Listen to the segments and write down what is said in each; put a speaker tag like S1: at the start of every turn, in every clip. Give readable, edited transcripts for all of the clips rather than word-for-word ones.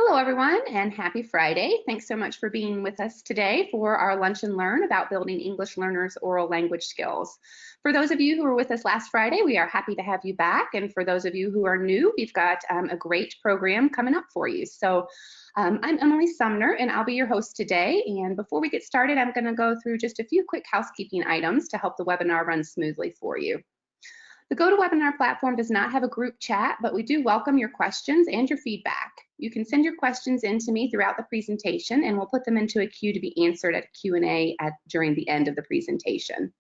S1: Hello, everyone, and happy Friday. Thanks so much for being with us today for our Lunch and Learn about building English learners' oral language skills. For those of you who were with us last Friday, we are happy to have you back. And for those of you who are new, we've got a great program coming up for you. So I'm Emily Sumner, and I'll be your host today. And before we get started, I'm going to go through just a few quick housekeeping items to help the webinar run smoothly for you. The GoToWebinar platform does not have a group chat, but we do welcome your questions and your feedback. You can send your questions in to me throughout the presentation, and we'll put them into a queue to be answered at Q&A during the end of the presentation.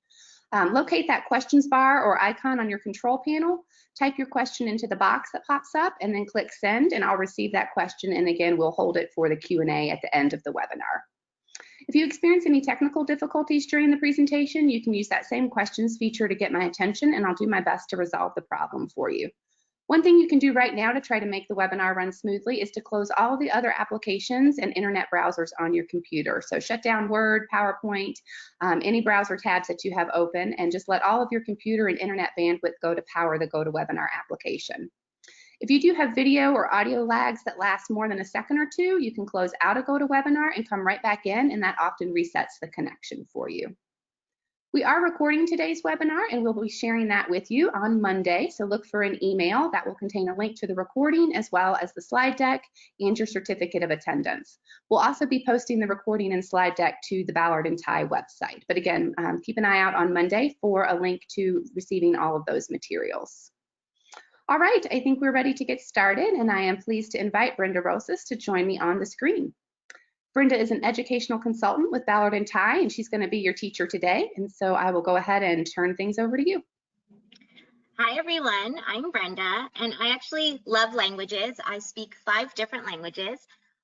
S1: Locate that questions bar or icon on your control panel, type your question into the box that pops up, and then click send, and I'll receive that question, and again, we'll hold it for the Q&A at the end of the webinar. If you experience any technical difficulties during the presentation, you can use that same questions feature to get my attention, and I'll do my best to resolve the problem for you. One thing you can do right now to try to make the webinar run smoothly is to close all of the other applications and internet browsers on your computer. So shut down Word, PowerPoint, any browser tabs that you have open, and just let all of your computer and internet bandwidth go to power the GoToWebinar application. If you do have video or audio lags that last more than a second or two, you can close out of GoToWebinar and come right back in, and that often resets the connection for you. We are recording today's webinar, and we'll be sharing that with you on Monday, so look for an email that will contain a link to the recording as well as the slide deck and your certificate of attendance. We'll also be posting the recording and slide deck to the Ballard and Ty website. But again, keep an eye out on Monday for a link to receiving all of those materials. All right, I think we're ready to get started, and I am pleased to invite Brenda Rosas to join me on the screen. Brenda is an educational consultant with Ballard and Ty, and she's going to be your teacher today, and so I will go ahead and turn things over to you.
S2: Hi everyone, I'm Brenda, and I actually love languages. I speak 5 different languages.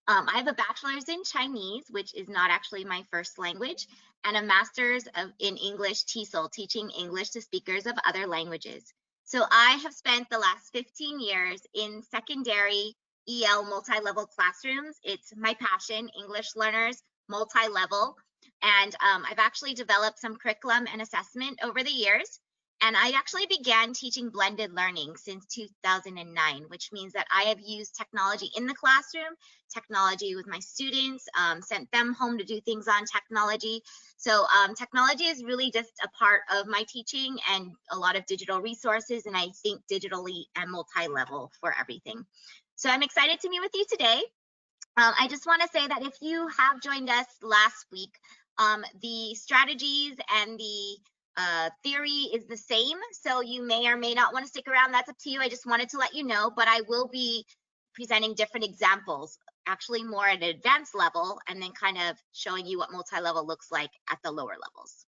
S2: I have a bachelor's in Chinese, which is not actually my first language, and a master's in English TESOL, teaching English to speakers of other languages. So I have spent the last 15 years in secondary EL multi-level classrooms. It's my passion, English learners, multi-level. And I've actually developed some curriculum and assessment over the years. And I actually began teaching blended learning since 2009, which means that I have used technology in the classroom, technology with my students, sent them home to do things on technology. So technology is really just a part of my teaching and a lot of digital resources, and I think digitally and multi-level for everything. So I'm excited to meet with you today. I just want to say that if you have joined us last week, the strategies and the theory is the same, so you may or may not want to stick around. That's up to you. I just wanted to let you know, but I will be presenting different examples, actually more at an advanced level, and then kind of showing you what multi-level looks like at the lower levels.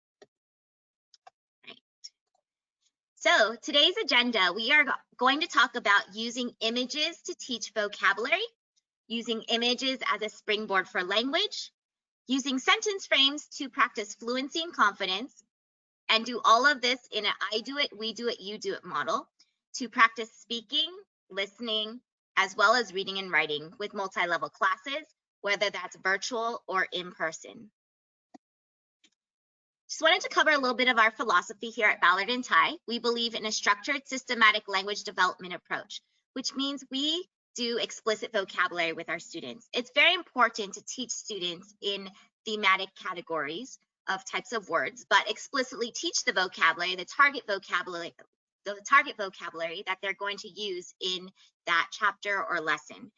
S2: Right. So today's agenda, we are going to talk about using images to teach vocabulary, using images as a springboard for language, using sentence frames to practice fluency and confidence, and do all of this in an I do it, we do it, you do it model to practice speaking, listening, as well as reading and writing with multi-level classes, whether that's virtual or in person. Just wanted to cover a little bit of our philosophy here at Ballard and Ty. We believe in a structured, systematic language development approach, which means we do explicit vocabulary with our students. It's very important to teach students in thematic categories of types of words, but explicitly teach the vocabulary, the target vocabulary that they're going to use in that chapter or lesson.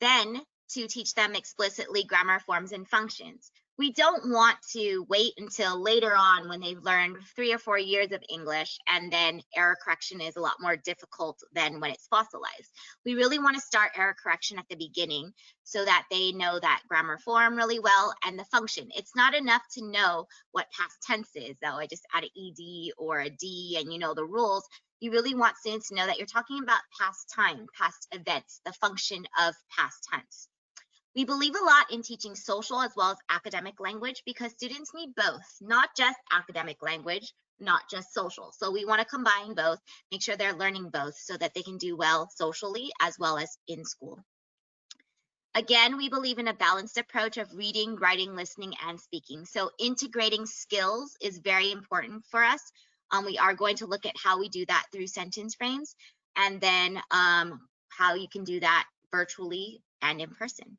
S2: Then to teach them explicitly grammar forms and functions. We don't want to wait until later on when they've learned 3 or 4 years of English, and then error correction is a lot more difficult than when it's fossilized. We really want to start error correction at the beginning so that they know that grammar form really well and the function. It's not enough to know what past tense is, though. I just add an ED or a D and you know the rules. You really want students to know that you're talking about past time, past events, the function of past tense. We believe a lot in teaching social as well as academic language because students need both, not just academic language, not just social. So we want to combine both, make sure they're learning both so that they can do well socially as well as in school. Again, we believe in a balanced approach of reading, writing, listening, and speaking. So integrating skills is very important for us. We are going to look at how we do that through sentence frames, and then how you can do that virtually and in person.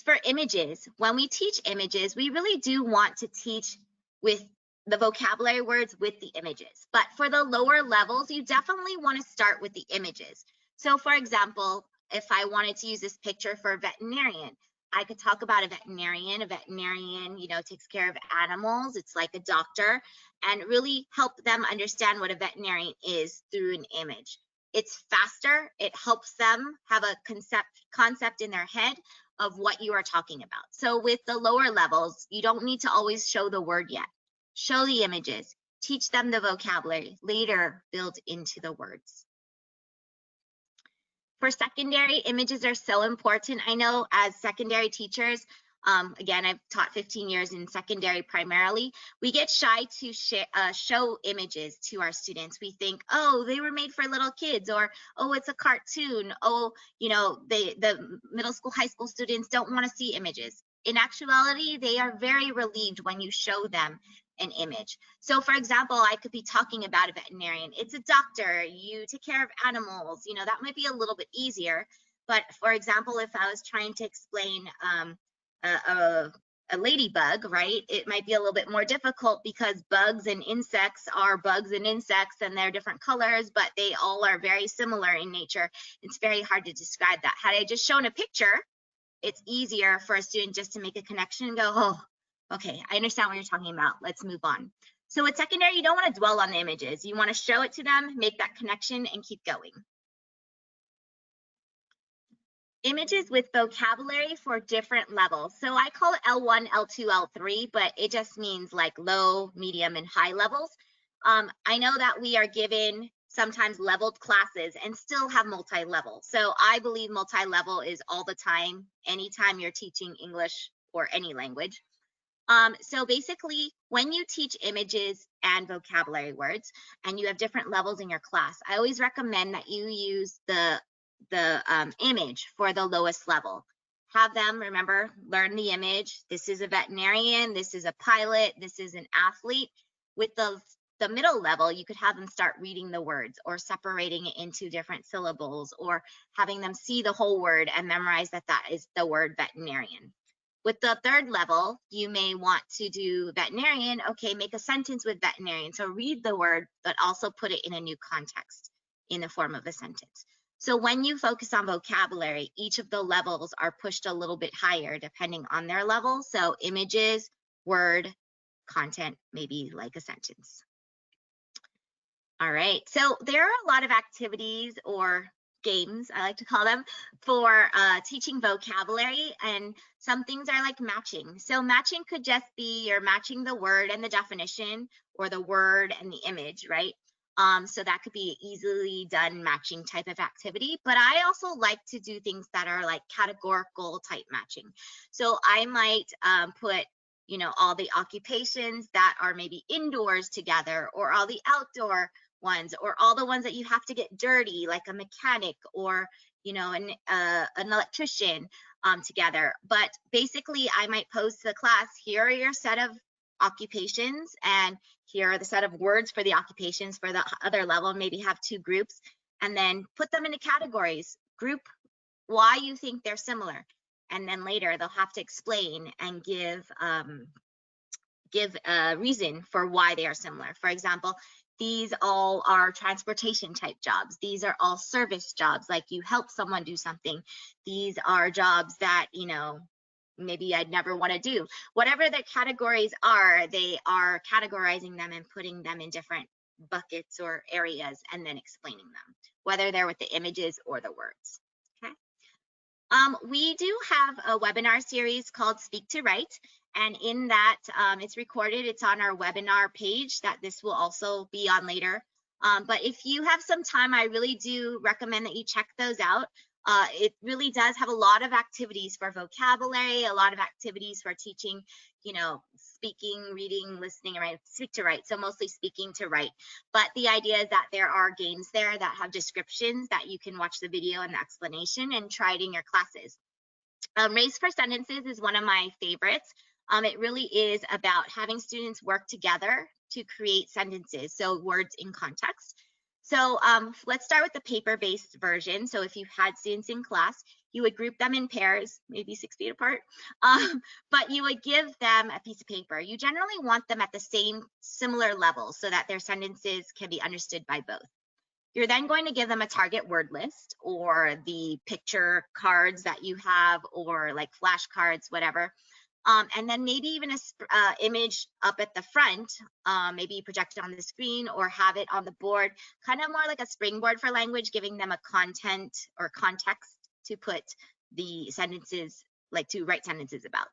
S2: For images, when we teach images, we really do want to teach with the vocabulary words with the images. But for the lower levels, you definitely want to start with the images. So for example, if I wanted to use this picture for a veterinarian, I could talk about a veterinarian. A veterinarian, you know, takes care of animals. It's like a doctor, and really help them understand what a veterinarian is through an image. It's faster. It helps them have a concept in their head of what you are talking about. So with the lower levels, you don't need to always show the word yet. Show the images, teach them the vocabulary, later build into the words. For secondary, images are so important. I know as secondary teachers, again, I've taught 15 years in secondary primarily, we get shy to show images to our students. We think, oh, they were made for little kids, or, oh, it's a cartoon. Oh, you know, the middle school, high school students don't want to see images. In actuality, they are very relieved when you show them an image. So for example, I could be talking about a veterinarian. It's a doctor, you take care of animals, you know, that might be a little bit easier. But for example, if I was trying to explain a ladybug, right, it might be a little bit more difficult because bugs and insects are bugs and insects, and they're different colors, but they all are very similar in nature. It's very hard to describe that. Had I just shown a picture, it's easier for a student just to make a connection and go, oh, okay, I understand what you're talking about. Let's move on. So with secondary, you don't want to dwell on the images. You want to show it to them, make that connection, and keep going. Images with vocabulary for different levels. So I call it L1, L2, L3, but it just means like low, medium, and high levels. I know that we are given sometimes leveled classes and still have multi-level. So I believe multi-level is all the time, anytime you're teaching English or any language. So basically, when you teach images and vocabulary words, and you have different levels in your class, I always recommend that you use the image for the lowest level. Have them, remember, learn the image. This is a veterinarian, this is a pilot, this is an athlete. With the middle level, you could have them start reading the words or separating it into different syllables, or having them see the whole word and memorize that that is the word veterinarian. With the third level, you may want to do veterinarian. Okay, make a sentence with veterinarian. So read the word, but also put it in a new context in the form of a sentence. So when you focus on vocabulary, each of the levels are pushed a little bit higher depending on their level. So images, word, content, maybe like a sentence. All right, so there are a lot of activities or games, I like to call them, for teaching vocabulary, and some things are like matching. So matching could just be you're matching the word and the definition, or the word and the image, right? So that could be easily done matching type of activity. But I also like to do things that are like categorical type matching. So I might put, you know, all the occupations that are maybe indoors together, or all the outdoor ones, or all the ones that you have to get dirty, like a mechanic or, you know, an electrician together. But basically, I might pose to the class, here are your set of occupations, and here are the set of words for the occupations for the other level. Maybe have two groups, and then put them into categories. Group why you think they're similar, and then later they'll have to explain and give a reason for why they are similar. For example, these all are transportation type jobs. These are all service jobs, like you help someone do something. These are jobs that, you know, maybe I'd never want to do. Whatever the categories are, they are categorizing them and putting them in different buckets or areas, and then explaining them, whether they're with the images or the words. Okay. We do have a webinar series called Speak to Write. And in that, it's recorded, it's on our webinar page that this will also be on later. But if you have some time, I really do recommend that you check those out. It really does have a lot of activities for vocabulary, a lot of activities for teaching, you know, speaking, reading, listening, and speak to write. So mostly speaking to write. But the idea is that there are games there that have descriptions that you can watch the video and the explanation and try it in your classes. Race for Sentences is one of my favorites. It really is about having students work together to create sentences, so words in context. So let's start with the paper-based version. So if you had students in class, you would group them in pairs, maybe 6 feet apart, but you would give them a piece of paper. You generally want them at the same similar level so that their sentences can be understood by both. You're then going to give them a target word list or the picture cards that you have, or like flashcards, whatever. And then maybe even a image up at the front, maybe project it on the screen or have it on the board, kind of more like a springboard for language, giving them a content or context to put the sentences, like to write sentences about.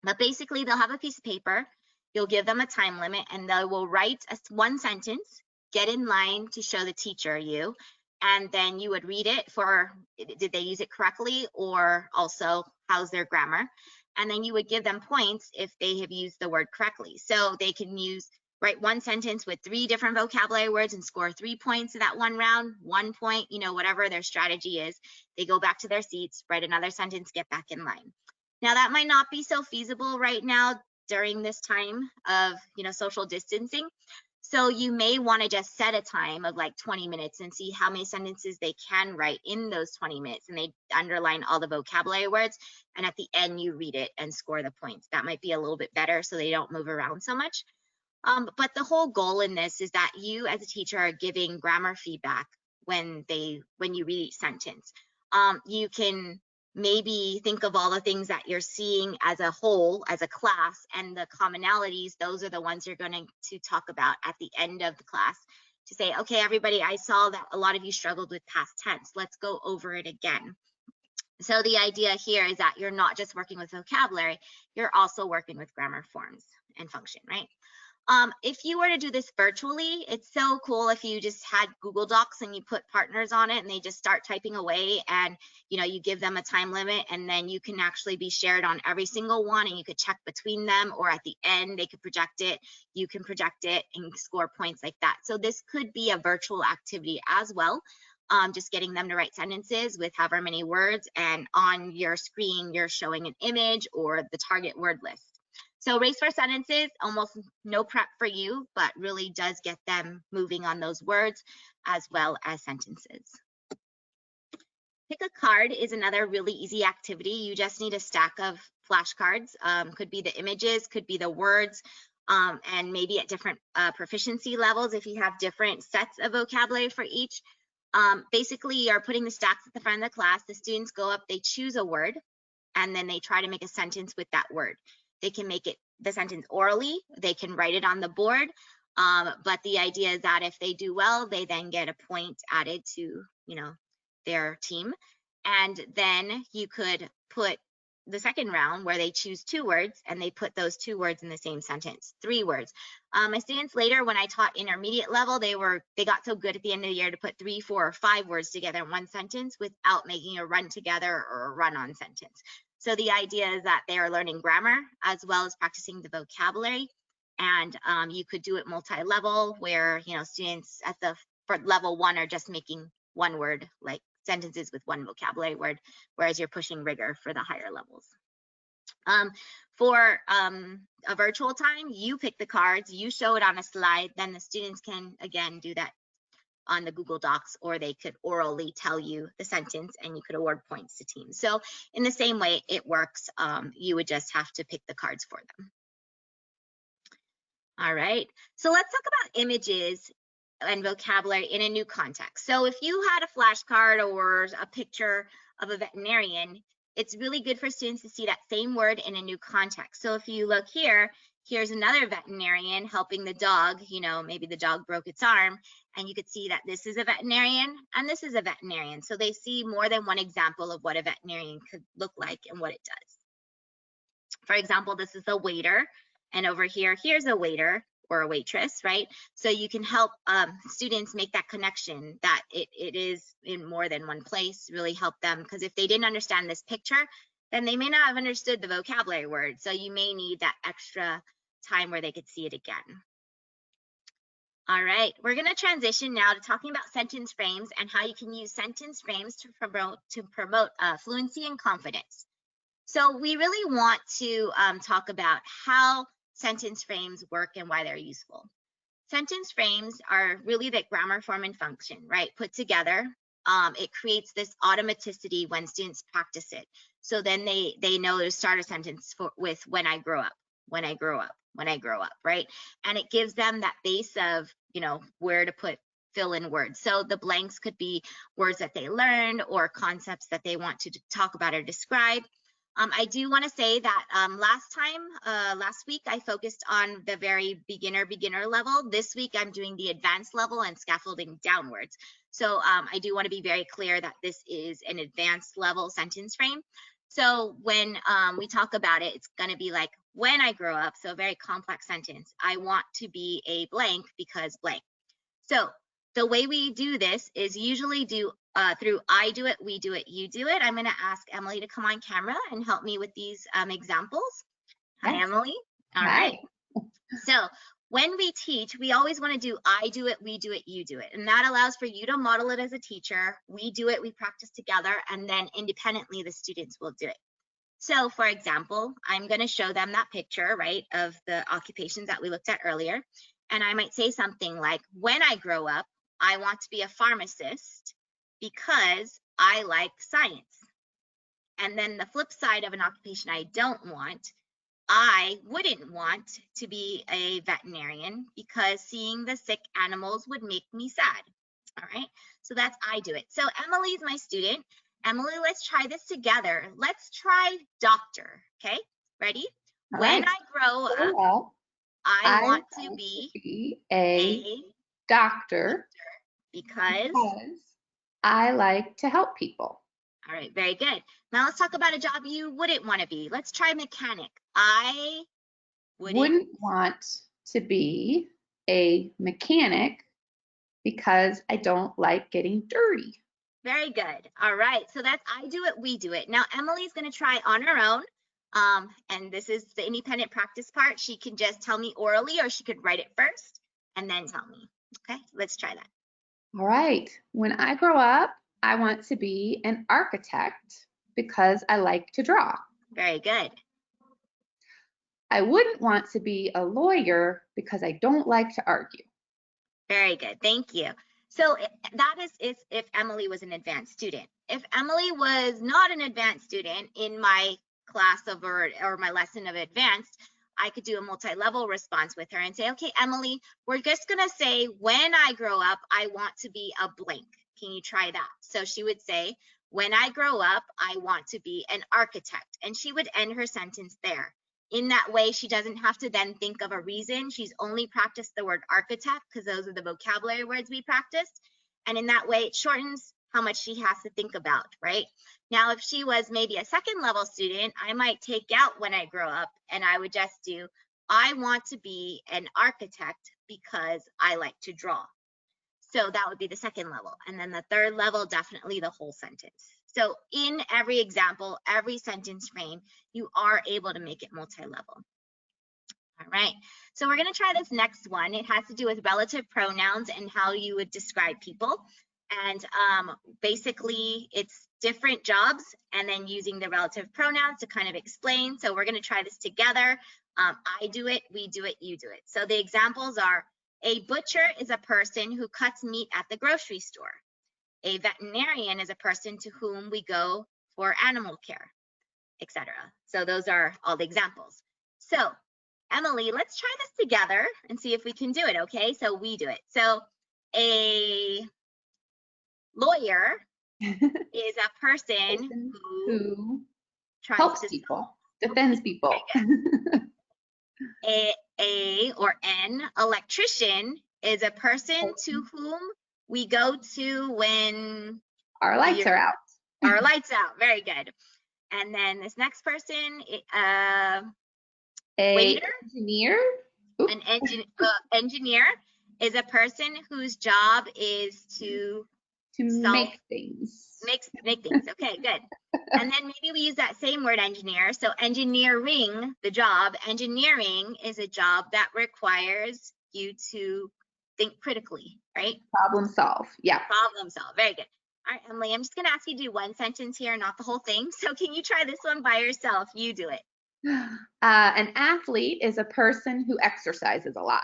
S2: But basically, they'll have a piece of paper, you'll give them a time limit, and they will write one sentence, get in line to show the teacher you, and then you would read it for, did they use it correctly, or also how's their grammar? And then you would give them points if they have used the word correctly. So they can write one sentence with 3 different vocabulary words and score 3 points in that one round, 1 point, whatever their strategy is. They go back to their seats, write another sentence, get back in line. Now that might not be so feasible right now during this time of, social distancing. So you may want to just set a time of like 20 minutes and see how many sentences they can write in those 20 minutes. And they underline all the vocabulary words. And at the end, you read it and score the points. That might be a little bit better so they don't move around so much. But the whole goal in this is that you as a teacher are giving grammar feedback when you read each sentence. You can maybe think of all the things that you're seeing as a whole, as a class, and the commonalities. Those are the ones you're going to talk about at the end of the class to say, okay, everybody, I saw that a lot of you struggled with past tense. Let's go over it again. So the idea here is that you're not just working with vocabulary, you're also working with grammar forms and function, right? If you were to do this virtually, it's so cool if you just had Google Docs and you put partners on it and they just start typing away, and you give them a time limit, and then you can actually be shared on every single one, and you could check between them, or at the end they could project it, you can project it and score points like that. So this could be a virtual activity as well, just getting them to write sentences with however many words, and on your screen you're showing an image or the target word list. So race for sentences, almost no prep for you, but really does get them moving on those words as well as sentences. Pick a card is another really easy activity. You just need a stack of flashcards. Could be the images, could be the words, and maybe at different proficiency levels if you have different sets of vocabulary for each. Basically, you're putting the stacks at the front of the class. The students go up, they choose a word, and then they try to make a sentence with that word. They can make the sentence orally, they can write it on the board, but the idea is that if they do well, they then get a point added to, their team. And then you could put the second round where they choose 2 words and they put those 2 words in the same sentence, 3 words. My students later, when I taught intermediate level, they got so good at the end of the year to put 3, 4, or 5 words together in one sentence without making a run together or a run-on sentence. So the idea is that they are learning grammar as well as practicing the vocabulary. And you could do it multi-level where, students at for level 1 are just making 1 word, like sentences with 1 vocabulary word, whereas you're pushing rigor for the higher levels. For a virtual time, you pick the cards, you show it on a slide, then the students can, again, do that on the Google Docs, or they could orally tell you the sentence and you could award points to teams. So in the same way it works, you would just have to pick the cards for them. All right, so let's talk about images and vocabulary in a new context. So if you had a flashcard or a picture of a veterinarian, it's really good for students to see that same word in a new context. So if you look here, here's another veterinarian helping the dog, maybe the dog broke its arm, and you could see that this is a veterinarian and this is a veterinarian. So they see more than one example of what a veterinarian could look like and what it does. For example, this is a waiter, and over here, here's a waiter or a waitress, right? So you can help students make that connection that it is in more than one place, really help them, because if they didn't understand this picture, then they may not have understood the vocabulary word. So you may need that extra time where they could see it again. All right, we're going to transition now to talking about sentence frames and how you can use sentence frames to promote fluency and confidence. So we really want to talk about how sentence frames work and why they're useful. sentence frames are really the grammar form and function, right? Put together. It creates this automaticity when students practice it. So then they know to start a sentence with when I grow up, when I grow up, when I grow up, right? And it gives them that base of, where to fill in words. So the blanks could be words that they learned or concepts that they want to talk about or describe. I do want to say that last week, I focused on the very beginner level. This week, I'm doing the advanced level and scaffolding downwards. So I do want to be very clear that this is an advanced level sentence frame. So when we talk about it, it's going to be like, when I grow up, so a very complex sentence. I want to be a blank because blank. So the way we do this is usually through I do it, we do it, you do it. I'm going to ask Emily to come on camera and help me with these examples. Hi, Emily. All right. So when we teach, we always want to do I do it, we do it, you do it. And that allows for you to model it as a teacher. We do it, we practice together, and then independently the students will do it. So for example, I'm going to show them that picture, right, of the occupations that we looked at earlier. And I might say something like, when I grow up, I want to be a pharmacist because I like science. And then the flip side of an occupation I don't want, I wouldn't want to be a veterinarian because seeing the sick animals would make me sad. All right, so that's I do it. So Emily's my student. Emily, let's try this together. Let's try doctor, okay? Ready? When I grow up, I want to be
S1: a doctor
S2: because
S1: I like to help people.
S2: All right, very good. Now let's talk about a job you wouldn't want to be. Let's try mechanic. I
S1: wouldn't want to be a mechanic because I don't like getting dirty.
S2: Very good. All right, so that's I do it, we do it. Now Emily's going to try on her own. And this is the independent practice part. She can just tell me orally, or she could write it first and then tell me. Okay, let's try that.
S1: All right. When I grow up, I want to be an architect because I like to draw.
S2: Very good.
S1: I wouldn't want to be a lawyer because I don't like to argue.
S2: Very good. Thank you. So that is if Emily was an advanced student. If Emily was not an advanced student in my class or my lesson of advanced, I could do a multi-level response with her and say, okay, Emily, we're just going to say, when I grow up, I want to be a blank. Can you try that? So she would say, when I grow up, I want to be an architect. And she would end her sentence there. In that way, she doesn't have to then think of a reason. She's only practiced the word architect because those are the vocabulary words we practiced. And in that way, it shortens how much she has to think about, right? Now, if she was maybe a second level student, I might take out when I grow up and I would just do, I want to be an architect because I like to draw. So that would be the second level. And then the third level, definitely the whole sentence. So in every example, every sentence frame, you are able to make it multi-level. All right, so we're going to try this next one. It has to do with relative pronouns and how you would describe people. And basically, it's different jobs and then using the relative pronouns to kind of explain. So we're going to try this together. I do it, we do it, you do it. So the examples are, a butcher is a person who cuts meat at the grocery store. A veterinarian is a person to whom we go for animal care, etc. So those are all the examples. So Emily, let's try this together and see if we can do it, okay? So we do it. So a lawyer is a person who
S1: helps people, defends people.
S2: An electrician is a person to whom we go to when
S1: our lights are out.
S2: Our lights out. Very good. And then this next person, waiter,
S1: engineer.
S2: An engineer is a person whose job is to
S1: make things.
S2: Make things. Okay, good. And then maybe we use that same word, engineer. So engineering, the job, engineering is a job that requires you to think critically, right?
S1: Problem solve. Yeah.
S2: Problem solve. Very good. All right, Emily, I'm just going to ask you to do one sentence here, not the whole thing. So can you try this one by yourself? You do it.
S1: An athlete is a person who exercises a lot.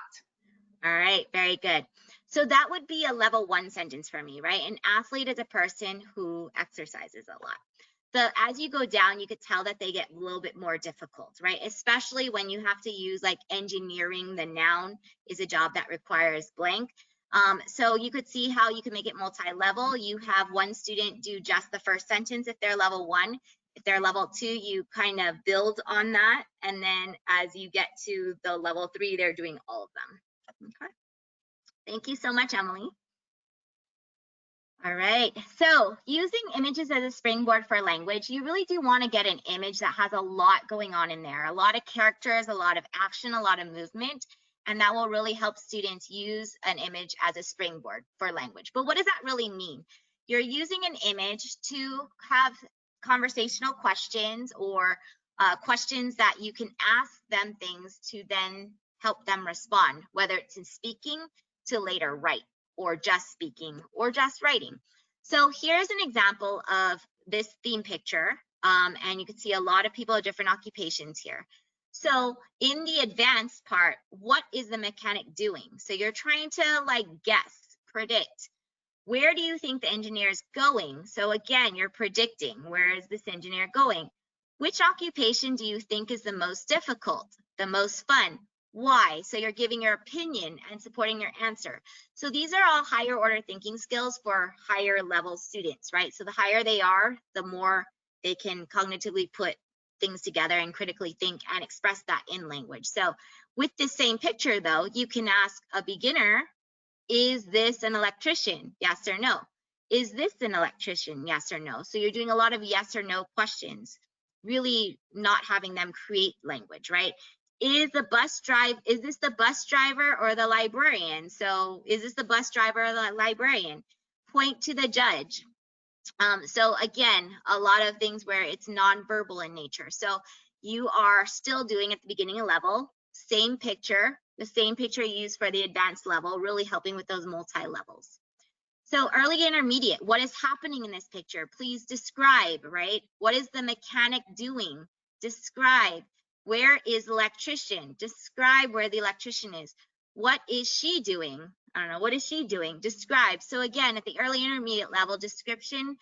S2: All right, very good. So that would be a level 1 sentence for me, right? An athlete is a person who exercises a lot. As you go down, you could tell that they get a little bit more difficult, right? Especially when you have to use like engineering, the noun is a job that requires blank. So you could see how you can make it multi-level. You have one student do just the first sentence if they're level 1. If they're level 2, you kind of build on that. And then as you get to the level 3, they're doing all of them. Okay. Thank you so much, Emily. All right, so using images as a springboard for language, you really do want to get an image that has a lot going on in there, a lot of characters, a lot of action, a lot of movement, and that will really help students use an image as a springboard for language. But what does that really mean? You're using an image to have conversational questions or questions that you can ask them things to then help them respond, whether it's in speaking to later write, or just speaking, or just writing. So here's an example of this theme picture, and you can see a lot of people of different occupations here. So in the advanced part, what is the mechanic doing? So you're trying to like guess, predict. Where do you think the engineer is going? So again, you're predicting, where is this engineer going? Which occupation do you think is the most difficult, the most fun? Why? So you're giving your opinion and supporting your answer. So these are all higher order thinking skills for higher level students, right? So the higher they are, the more they can cognitively put things together and critically think and express that in language. So with this same picture though, you can ask a beginner, is this an electrician? Yes or no. Is this an electrician? Yes or no. So you're doing a lot of yes or no questions, really not having them create language, right? Is this the bus driver or the librarian? So is this the bus driver or the librarian? Point to the judge. So again, a lot of things where it's nonverbal in nature. So you are still doing at the beginning of level, same picture, the same picture used for the advanced level, really helping with those multi-levels. So early intermediate, what is happening in this picture? Please describe, right? What is the mechanic doing? Describe. Where is the electrician? Describe where the electrician is. What is she doing? I don't know, what is she doing? Describe. So again, at the early intermediate level, description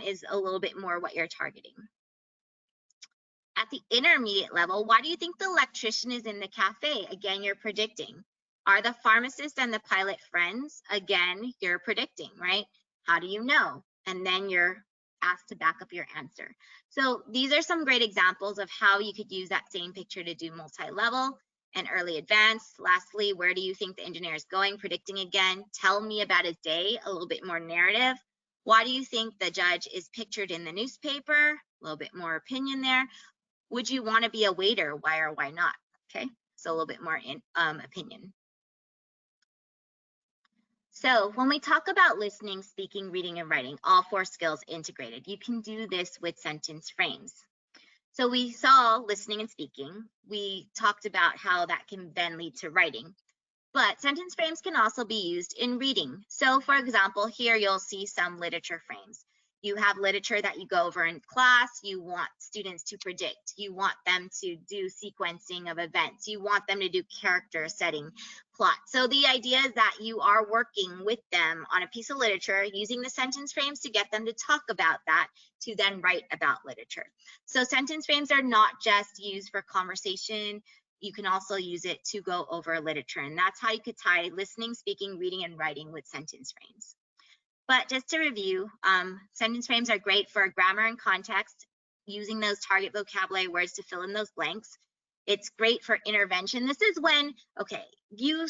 S2: is a little bit more what you're targeting. At the intermediate level, why do you think the electrician is in the cafe? Again, you're predicting. Are the pharmacist and the pilot friends? Again, you're predicting, right? How do you know? And then you're asked to back up your answer. So these are some great examples of how you could use that same picture to do multi-level and early advanced. Lastly, where do you think the engineer is going? Predicting again. Tell me about his day, a little bit more narrative. Why do you think the judge is pictured in the newspaper? A little bit more opinion there. Would you want to be a waiter? Why or why not? Okay, so a little bit more in opinion. So when we talk about listening, speaking, reading, and writing, all 4 skills integrated, you can do this with sentence frames. So we saw listening and speaking. We talked about how that can then lead to writing. But sentence frames can also be used in reading. So for example, here you'll see some literature frames. You have literature that you go over in class. You want students to predict. You want them to do sequencing of events. You want them to do character setting, plot. So the idea is that you are working with them on a piece of literature using the sentence frames to get them to talk about that, to then write about literature. So sentence frames are not just used for conversation. You can also use it to go over literature. And that's how you could tie listening, speaking, reading, and writing with sentence frames. But just to review, sentence frames are great for grammar and context, using those target vocabulary words to fill in those blanks. It's great for intervention. This is when, okay, you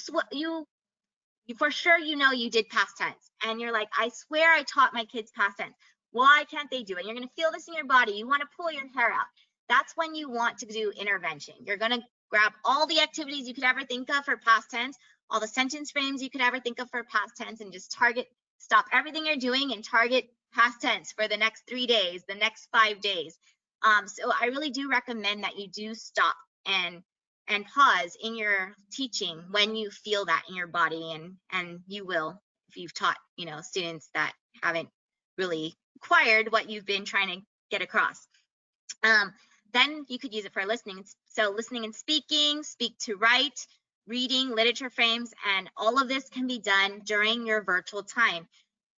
S2: for sure you know you did past tense, and you're like, I swear I taught my kids past tense. Why can't they do it? You're going to feel this in your body. You want to pull your hair out. That's when you want to do intervention. You're going to grab all the activities you could ever think of for past tense, all the sentence frames you could ever think of for past tense, and just stop everything you're doing and target past tense for the next 3 days, the next 5 days. So I really do recommend that you do stop and pause in your teaching when you feel that in your body, and you will if you've taught students that haven't really acquired what you've been trying to get across. Then you could use it for listening. So listening and speaking, speak to write. reading, literature frames, and all of this can be done during your virtual time,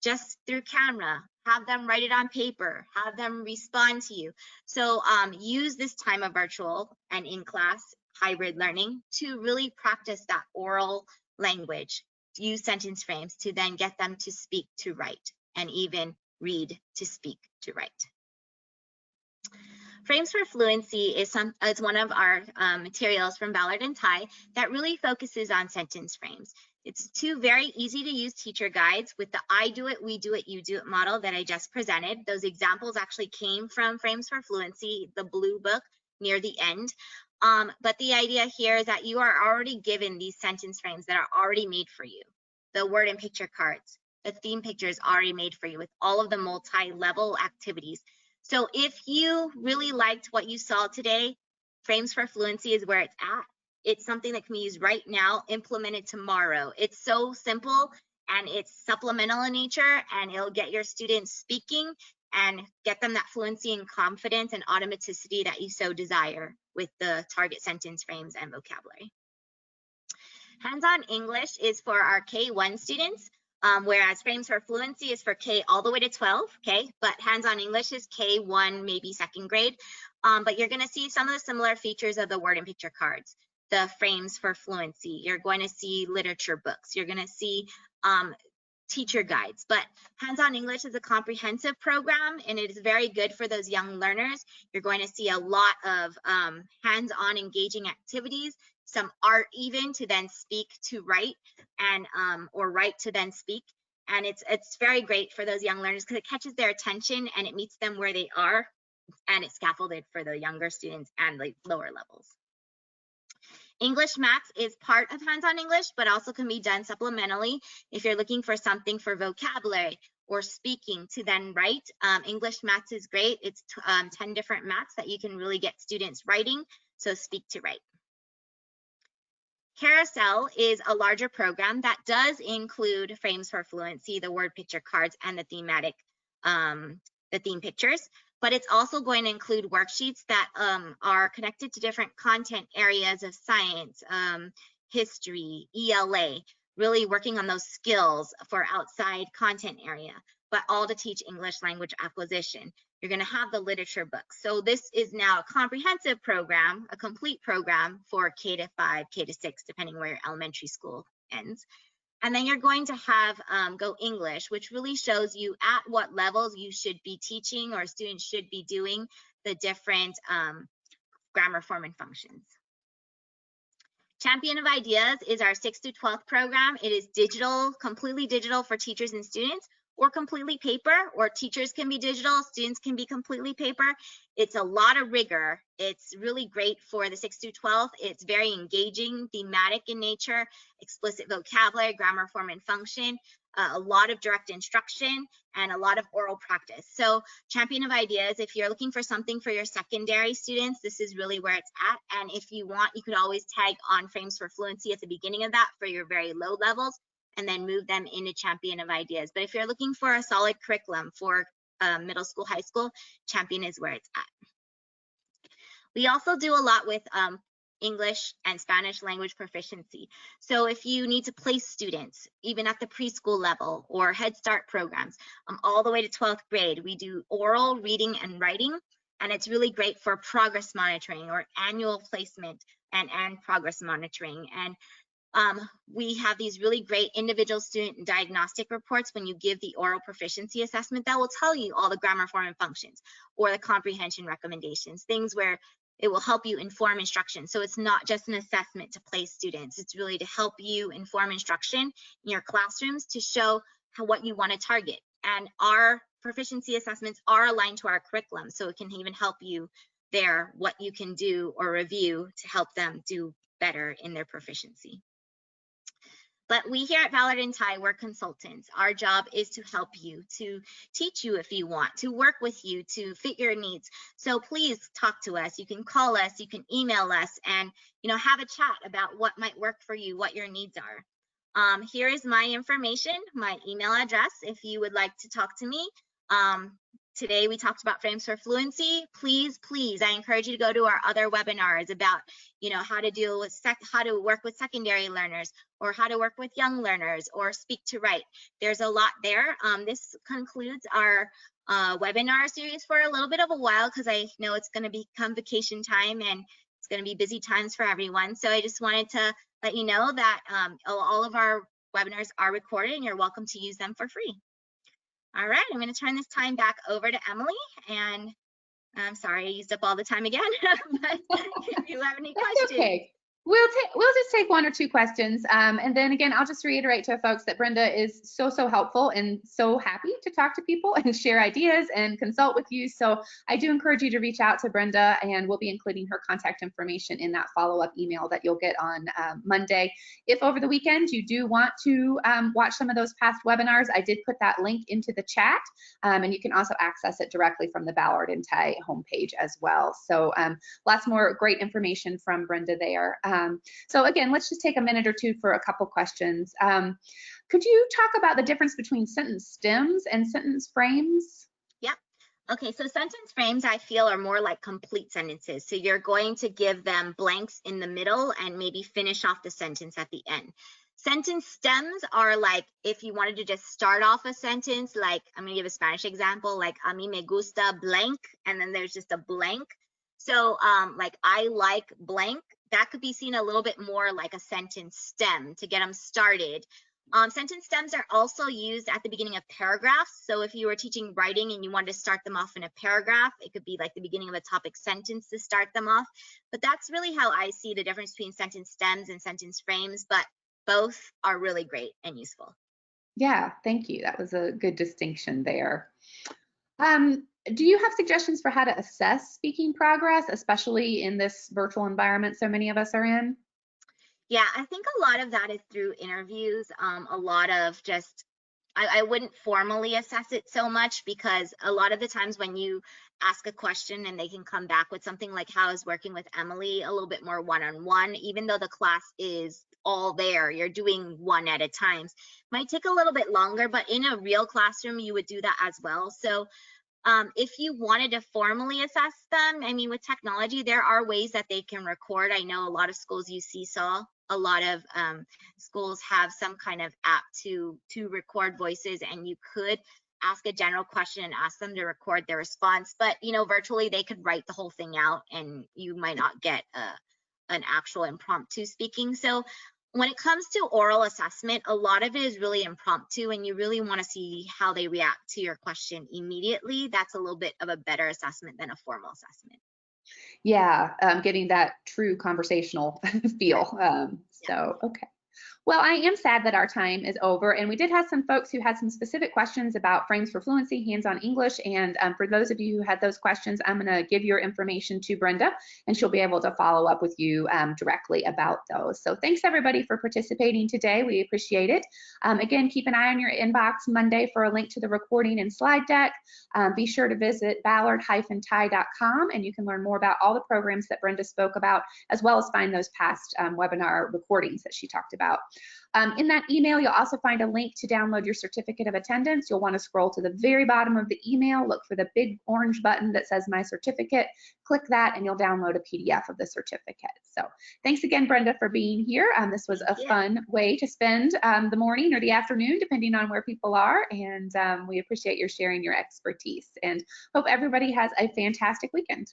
S2: just through camera. Have them write it on paper, have them respond to you. So use this time of virtual and in-class hybrid learning to really practice that oral language. Use sentence frames to then get them to speak to write, and even read to speak to write. Frames for Fluency is one of our materials from Ballard and Ty that really focuses on sentence frames. It's 2 very easy to use teacher guides with the I do it, we do it, you do it model that I just presented. Those examples actually came from Frames for Fluency, the blue book near the end. But the idea here is that you are already given these sentence frames that are already made for you. The word and picture cards, the theme pictures already made for you with all of the multi-level activities. So if you really liked what you saw today, Frames for Fluency is where it's at. It's something that can be used right now, implemented tomorrow. It's so simple and it's supplemental in nature, and it'll get your students speaking and get them that fluency and confidence and automaticity that you so desire with the target sentence frames and vocabulary. Hands-on English is for our K1 students, whereas Frames for Fluency is for K all the way to 12, okay? But Hands-on English is K1, maybe 2nd grade. But you're gonna see some of the similar features of the word and picture cards, the Frames for Fluency. You're going to see literature books. You're gonna see teacher guides. But Hands-on English is a comprehensive program, and it is very good for those young learners. You're going to see a lot of hands-on engaging activities, some art even to then speak to write, and or write to then speak. And it's very great for those young learners because it catches their attention and it meets them where they are, and it's scaffolded for the younger students and the lower levels. English Max is part of Hands-on English, but also can be done supplementally if you're looking for something for vocabulary or speaking to then write. English Max is great. It's 10 different maths that you can really get students writing, so speak to write. Carousel is a larger program that does include Frames for Fluency, the word picture cards, and the thematic, the theme pictures. But it's also going to include worksheets that are connected to different content areas of science, history, ELA, really working on those skills for outside content area, but all to teach English language acquisition. You're going to have the literature books. So this is now a comprehensive program, a complete program for K to 5, K to 6, depending where your elementary school ends. And then you're going to have Go English, which really shows you at what levels you should be teaching or students should be doing the different grammar form and functions. Champion of Ideas is our 6th to 12th program. It is digital, completely digital for teachers and students, or completely paper, or teachers can be digital, students can be completely paper. It's a lot of rigor. It's really great for the 6th to 12th. It's very engaging, thematic in nature, explicit vocabulary, grammar form and function, a lot of direct instruction, and a lot of oral practice. So Champion of Ideas, if you're looking for something for your secondary students, this is really where it's at. And if you want, you could always tag on Frames for Fluency at the beginning of that for your very low levels, and then move them into Champion of Ideas. But if you're looking for a solid curriculum for middle school, high school, Champion is where it's at. We also do a lot with English and Spanish language proficiency. So if you need to place students, even at the preschool level or Head Start programs, all the way to 12th grade, we do oral, reading, and writing. And it's really great for progress monitoring or annual placement and progress monitoring. And we have these really great individual student diagnostic reports when you give the oral proficiency assessment that will tell you all the grammar form and functions or the comprehension recommendations, things where it will help you inform instruction. So it's not just an assessment to place students, it's really to help you inform instruction in your classrooms to show what you want to target. And our proficiency assessments are aligned to our curriculum, so it can even help you there, what you can do or review to help them do better in their proficiency. But we here at Ballard and Ty, we're consultants. Our job is to help you, to teach you if you want, to work with you, to fit your needs. So please talk to us. You can call us, you can email us, and have a chat about what might work for you, what your needs are. Here is my information, my email address, if you would like to talk to me, today we talked about frames for fluency. Please, please, I encourage you to go to our other webinars about, how to deal with how to work with secondary learners, or how to work with young learners, or speak to write. There's a lot there. This concludes our webinar series for a little bit of a while, because I know it's going to become vacation time and it's going to be busy times for everyone. So I just wanted to let you know that all of our webinars are recorded and you're welcome to use them for free. All right, I'm going to turn this time back over to Emily, and I'm sorry I used up all the time again, but if you have any questions.
S1: Okay. We'll just take one or two questions. And then again, I'll just reiterate to folks that Brenda is so helpful and so happy to talk to people and share ideas and consult with you. So I do encourage you to reach out to Brenda, and we'll be including her contact information in that follow-up email that you'll get on Monday. If over the weekend you do want to watch some of those past webinars, I did put that link into the chat, and you can also access it directly from the Ballard and Ty homepage as well. So lots more great information from Brenda there. So again, let's just take a minute or two for a couple questions. Could you talk about the difference between sentence stems and sentence frames?
S2: Yep. Okay, so sentence frames I feel are more like complete sentences. So you're going to give them blanks in the middle and maybe finish off the sentence at the end. Sentence stems are like if you wanted to just start off a sentence, like I'm going to give a Spanish example, like a mí me gusta blank, and then there's just a blank. So like I like blank, that could be seen a little bit more like a sentence stem to get them started. Sentence stems are also used at the beginning of paragraphs. So if you were teaching writing and you wanted to start them off in a paragraph, it could be like the beginning of a topic sentence to start them off. But that's really how I see the difference between sentence stems and sentence frames, but both are really great and useful.
S1: Yeah, thank you. That was a good distinction there. Do you have suggestions for how to assess speaking progress, especially in this virtual environment so many of us are in?
S2: Yeah, I think a lot of that is through interviews. A lot of just, I wouldn't formally assess it so much, because a lot of the times when you ask a question and they can come back with something like how I was working with Emily, a little bit more one-on-one, even though the class is all there, you're doing one at a time. Might take a little bit longer, but in a real classroom, you would do that as well. So if you wanted to formally assess them, I mean, with technology, there are ways that they can record. I know a lot of schools use Seesaw. A lot of schools have some kind of app to record voices, and you could ask a general question and ask them to record their response. But, virtually they could write the whole thing out and you might not get an actual impromptu speaking. So when it comes to oral assessment, a lot of it is really impromptu, and you really want to see how they react to your question immediately. That's a little bit of a better assessment than a formal assessment.
S1: Yeah, getting that true conversational feel. So, okay. Well, I am sad that our time is over, and we did have some folks who had some specific questions about frames for fluency, Handson English, and for those of you who had those questions, I'm going to give your information to Brenda, and she'll be able to follow up with you directly about those. So thanks everybody for participating today. We appreciate it. Again, keep an eye on your inbox Monday for a link to the recording and slide deck. Be sure to visit ballard-ty.com, and you can learn more about all the programs that Brenda spoke about, as well as find those past webinar recordings that she talked about. In that email, you'll also find a link to download your certificate of attendance. You'll want to scroll to the very bottom of the email, look for the big orange button that says My Certificate, click that, and you'll download a PDF of the certificate. So thanks again, Brenda, for being here. This was a fun way to spend the morning or the afternoon, depending on where people are, and we appreciate your sharing your expertise, and hope everybody has a fantastic weekend.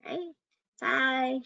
S2: Hey, bye.